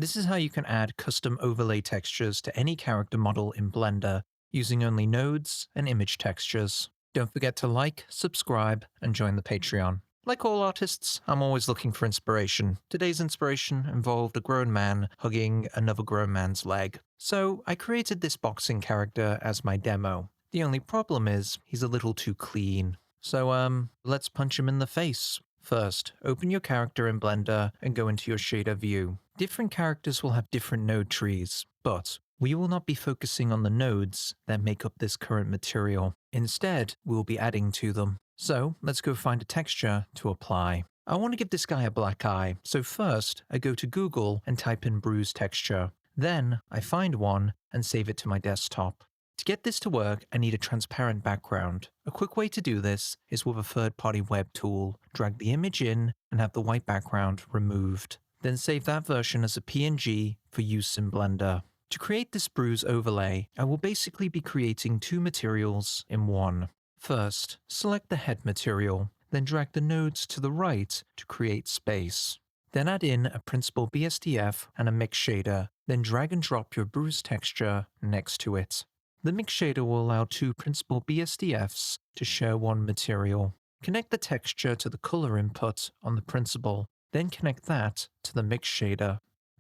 This is how you can add custom overlay textures to any character model in Blender using only nodes and image textures. Don't forget to like, subscribe, and join the Patreon. Like all artists, I'm always looking for inspiration. Today's inspiration involved a grown man hugging another grown man's leg. So I created this boxing character as my demo. The only problem is he's a little too clean. So let's punch him in the face. First, open your character in Blender and go into your shader view. Different characters will have different node trees, but we will not be focusing on the nodes that make up this current material. Instead, we will be adding to them. So let's go find a texture to apply. I want to give this guy a black eye, so first I go to Google and type in bruise texture. Then I find one and save it to my desktop. To get this to work, I need a transparent background. A quick way to do this is with a third-party web tool. Drag the image in and have the white background removed. Then save that version as a PNG for use in Blender. To create this bruise overlay, I will basically be creating two materials in one. First, select the head material, then drag the nodes to the right to create space. Then add in a principal BSDF and a mix shader, then drag and drop your bruise texture next to it. The mix shader will allow two principal BSDFs to share one material. Connect the texture to the color input on the principal, then connect that to the mix shader.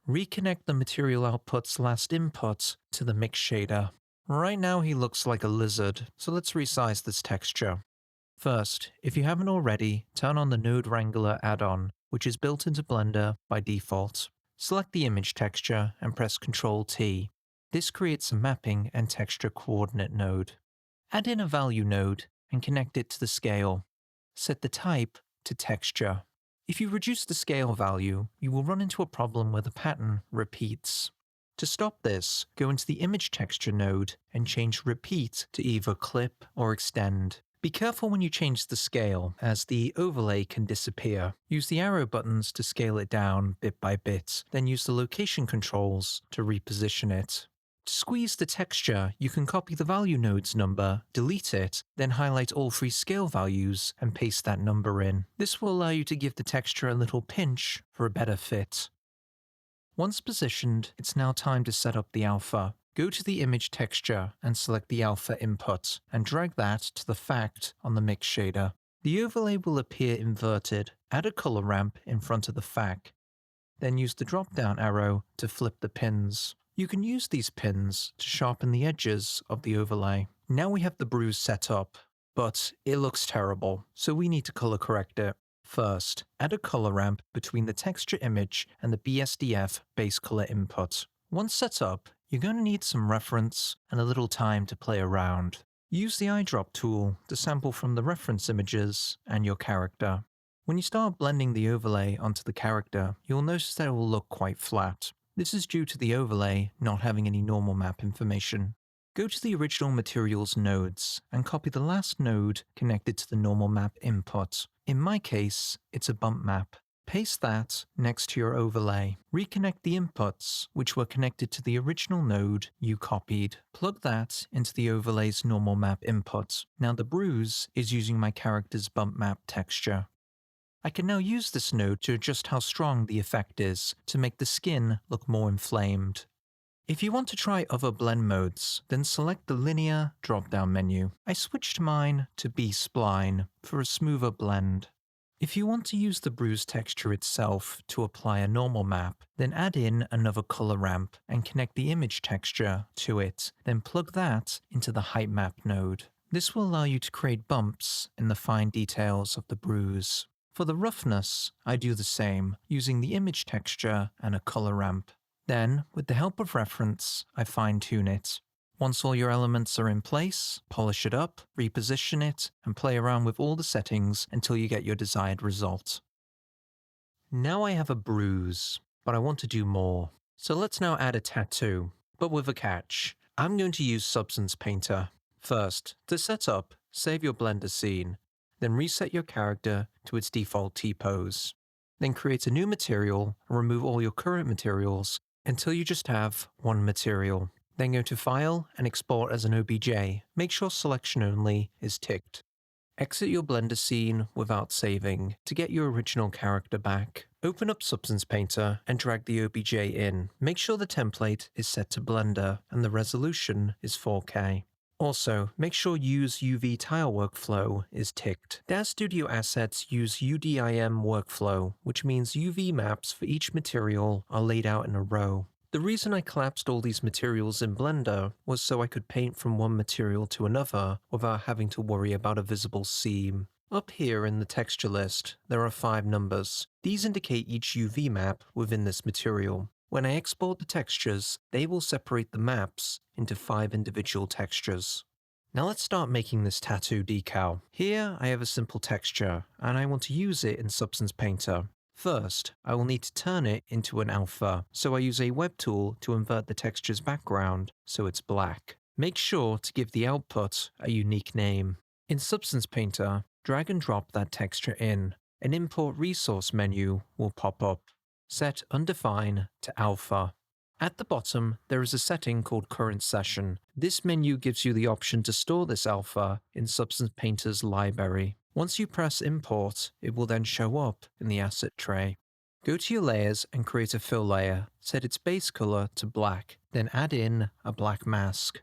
Reconnect the material output's last input to the mix shader. Right now he looks like a lizard, so let's resize this texture. First, if you haven't already, turn on the Node Wrangler add-on, which is built into Blender by default. Select the image texture and press Ctrl-T. This creates a mapping and texture coordinate node. Add in a value node and connect it to the scale. Set the type to texture. If you reduce the scale value, you will run into a problem where the pattern repeats. To stop this, go into the image texture node and change repeat to either clip or extend. Be careful when you change the scale, as the overlay can disappear. Use the arrow buttons to scale it down bit by bit, then use the location controls to reposition it. To squeeze the texture, you can copy the value node's number, delete it, then highlight all three scale values and paste that number in. This will allow you to give the texture a little pinch for a better fit. Once positioned, it's now time to set up the alpha. Go to the image texture and select the alpha input, and drag that to the fact on the mix shader. The overlay will appear inverted. Add a color ramp in front of the fact. Then use the drop-down arrow to flip the pins. You can use these pins to sharpen the edges of the overlay. Now we have the bruise set up, but it looks terrible, so we need to color correct it. First, add a color ramp between the texture image and the BSDF base color input. Once set up, you're going to need some reference and a little time to play around. Use the eyedrop tool to sample from the reference images and your character. When you start blending the overlay onto the character, you'll notice that it will look quite flat. This is due to the overlay not having any normal map information. Go to the original materials nodes and copy the last node connected to the normal map input. In my case, it's a bump map. Paste that next to your overlay. Reconnect the inputs, which were connected to the original node you copied. Plug that into the overlay's normal map input. Now the bruise is using my character's bump map texture. I can now use this node to adjust how strong the effect is to make the skin look more inflamed. If you want to try other blend modes, then select the linear drop-down menu. I switched mine to B-spline for a smoother blend. If you want to use the bruise texture itself to apply a normal map, then add in another color ramp and connect the image texture to it, then plug that into the height map node. This will allow you to create bumps in the fine details of the bruise. For the roughness, I do the same, using the image texture and a color ramp. Then, with the help of reference, I fine-tune it. Once all your elements are in place, polish it up, reposition it, and play around with all the settings until you get your desired result. Now I have a bruise, but I want to do more. So let's now add a tattoo, but with a catch. I'm going to use Substance Painter. First, to set up, save your Blender scene, then reset your character to its default T-pose. Then create a new material and remove all your current materials until you just have one material. Then go to File and Export as an OBJ. Make sure Selection Only is ticked. Exit your Blender scene without saving to get your original character back. Open up Substance Painter and drag the OBJ in. Make sure the template is set to Blender and the resolution is 4K. Also, make sure Use UV Tile Workflow is ticked. DAZ Studio assets use UDIM workflow, which means UV maps for each material are laid out in a row. The reason I collapsed all these materials in Blender was so I could paint from one material to another without having to worry about a visible seam. Up here in the texture list, there are 5 numbers. These indicate each UV map within this material. When I export the textures, they will separate the maps into 5 individual textures. Now let's start making this tattoo decal. Here I have a simple texture, and I want to use it in Substance Painter. First, I will need to turn it into an alpha, so I use a web tool to invert the texture's background so it's black. Make sure to give the output a unique name. In Substance Painter, drag and drop that texture in. An Import Resource menu will pop up. Set Undefine to Alpha. At the bottom, there is a setting called Current Session. This menu gives you the option to store this alpha in Substance Painter's library. Once you press Import, it will then show up in the asset tray. Go to your layers and create a fill layer. Set its base color to black, then add in a black mask.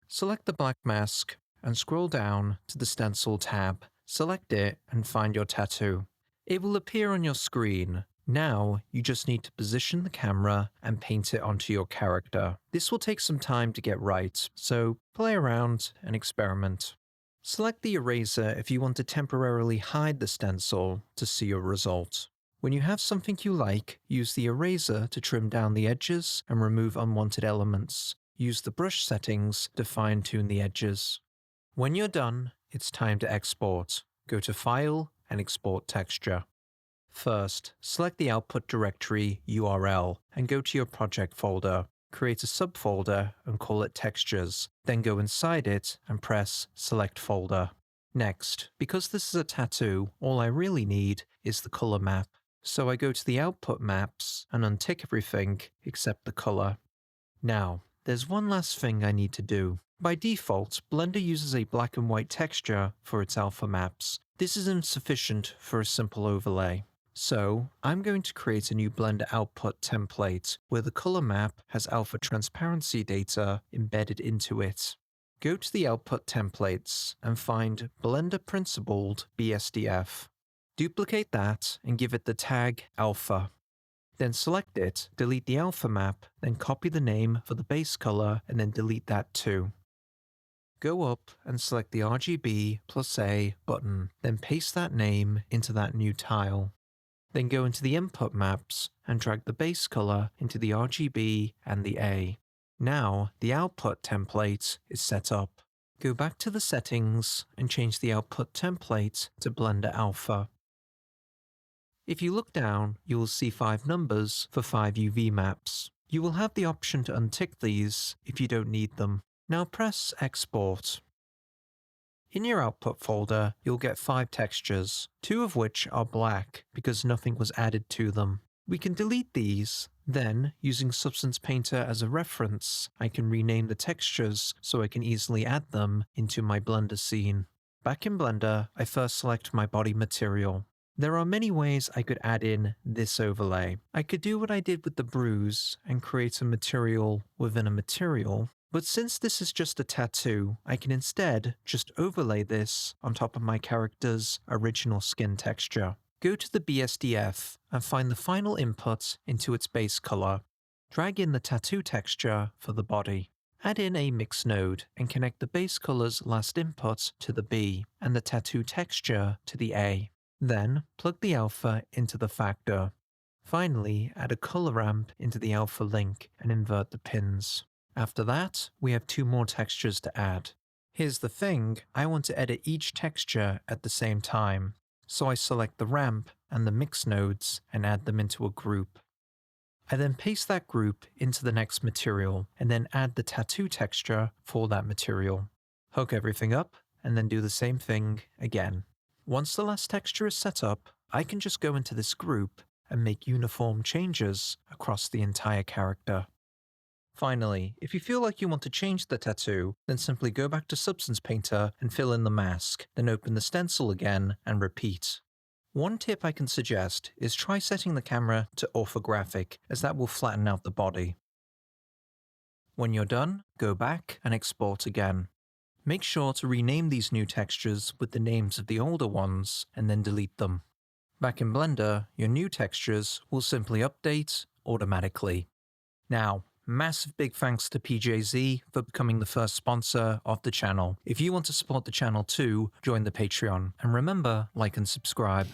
Select the black mask and scroll down to the Stencil tab. Select it and find your tattoo. It will appear on your screen. Now, you just need to position the camera and paint it onto your character. This will take some time to get right, so play around and experiment. Select the eraser if you want to temporarily hide the stencil to see your result. When you have something you like, use the eraser to trim down the edges and remove unwanted elements. Use the brush settings to fine-tune the edges. When you're done, it's time to export. Go to File and Export Texture. First, select the output directory URL and go to your project folder. Create a subfolder and call it Textures, then go inside it and press Select Folder. Next, because this is a tattoo, all I really need is the color map. So I go to the Output Maps and untick everything except the color. Now, there's one last thing I need to do. By default, Blender uses a black and white texture for its alpha maps. This is insufficient for a simple overlay. So, I'm going to create a new Blender output template where the color map has alpha transparency data embedded into it. Go to the output templates and find Blender Principled BSDF. Duplicate that and give it the tag alpha. Then select it, delete the alpha map, then copy the name for the base color and then delete that too. Go up and select the RGB+A button, then paste that name into that new tile. Then go into the input maps and drag the base color into the RGB and the A. Now, the output template is set up. Go back to the settings and change the output template to Blender Alpha. If you look down, you will see 5 numbers for 5 UV maps. You will have the option to untick these if you don't need them. Now press Export. In your output folder, you'll get 5 textures, 2 of which are black because nothing was added to them. We can delete these, then, using Substance Painter as a reference, I can rename the textures so I can easily add them into my Blender scene. Back in Blender, I first select my body material. There are many ways I could add in this overlay. I could do what I did with the bruise and create a material within a material. But since this is just a tattoo, I can instead just overlay this on top of my character's original skin texture. Go to the BSDF and find the final input into its base color. Drag in the tattoo texture for the body. Add in a mix node and connect the base color's last input to the B and the tattoo texture to the A. Then plug the alpha into the factor. Finally, add a color ramp into the alpha link and invert the pins. After that, we have 2 more textures to add. Here's the thing, I want to edit each texture at the same time, so I select the ramp and the mix nodes and add them into a group. I then paste that group into the next material and then add the tattoo texture for that material. Hook everything up and then do the same thing again. Once the last texture is set up, I can just go into this group and make uniform changes across the entire character. Finally, if you feel like you want to change the tattoo, then simply go back to Substance Painter and fill in the mask, then open the stencil again and repeat. One tip I can suggest is try setting the camera to orthographic, as that will flatten out the body. When you're done, go back and export again. Make sure to rename these new textures with the names of the older ones and then delete them. Back in Blender, your new textures will simply update automatically. Now, massive big thanks to PJZ for becoming the first sponsor of the channel. If you want to support the channel too, join the Patreon. And remember, like and subscribe.